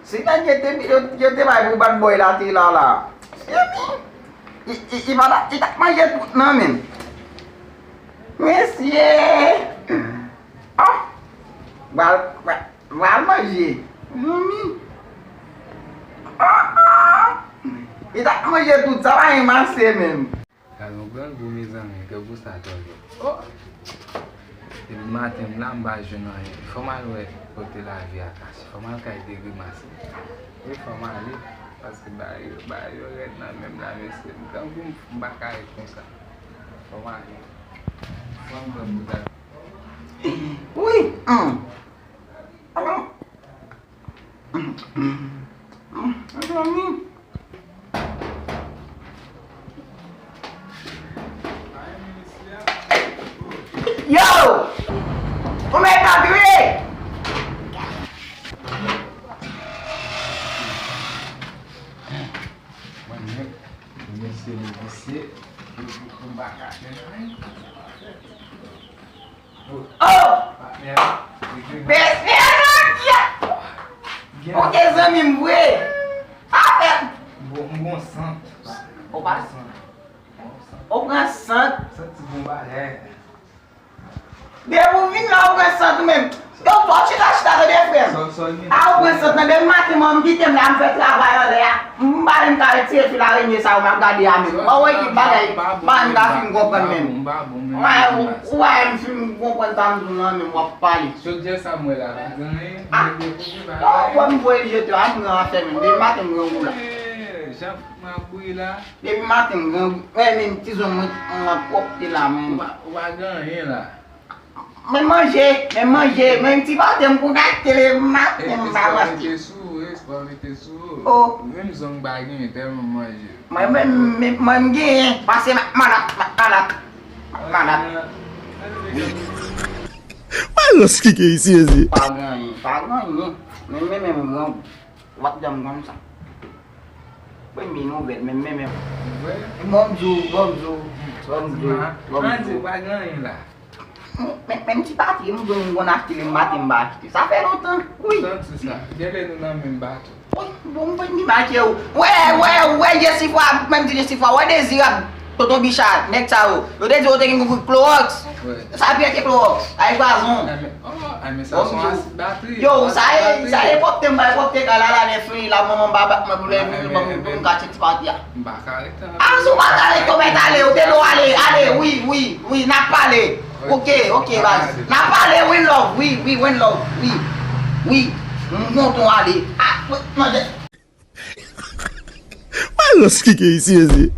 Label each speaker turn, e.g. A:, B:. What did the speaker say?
A: Si kan yo te vai bad boy la ti la. I vala i tak manje na men. Monsieur. Ah. Val manje. I tak manje tout ça va masser même.
B: Kalau bukan bumi zangi ke busta tadi. Oh. Ele mata em lamba jornal. Formal é côté la vie à casse. Formal cai degrimas. Oui formal ali parce que bah eu red na même la mestre. Então vamos embarcar com ça. Formal. Vamos mudar.
A: Oui. Yo! Como é que tá, bebê?
B: Mano, comecei a você, eu vou embarcar.
A: Oh! Besteira aqui! O que exame moe? Ah,
B: Bom santo.
A: Opa! O santo!
B: Santo bombaré.
A: Devo vir lá o santo mesmo. Eu vou te gastar de frente. Ah, o santo também mata mano que tem lá para trabalhar lá. Mbara cara tire fila renye sa o magadi ami. O we ki bagay ban da film company mesmo. Uai film company tam do nome mo pali.
B: So dia Samuel lá.
A: Ah, vamos ver jeito a minha femme. De mata ngangu lá.
B: Já uma bui lá.
A: De mata ngangu. É mesmo tizo muito uma copte lá mesmo.
B: O ganhar lá.
A: Mais manger, même si pas t'aimes pour gâter mat, t'aimes pas manger. Oh.
B: Même son baguette, t'aimes manger.
A: Même gain, passer malade.
C: Mas o que é isso, Ezi?
A: Paganho. Mesmo, what jam comme ça. Bem minu vet, mesmo. Bonjour.
B: Baguette lá.
A: Même si pas t'aimes on a acheté le matin bas. Ça fait longtemps. Oui.
B: C'est ça. Quel est le nom même bateau?
A: Bon, ni match eu. Ouais, je fois, même si fois, ouais désirable. Toto bichard, next sao. Eu désiro ter que Clorox. Sabe que Clorox? Aí vazão.
B: Mais ça sont as batterie.
A: Yo, ça est pas tempo, pas ter galera né free lá mamãe baba, mas mulher não gasta de partia.
B: Bacareta.
A: Ah, sou bacareta, como é que allez, eu tenho allez, oui, n'a pas aller. OK, vas. N'a pas aller, win love, oui, win love, oui. Monton aller. Ah,
C: Mas o que é isso, Ezi?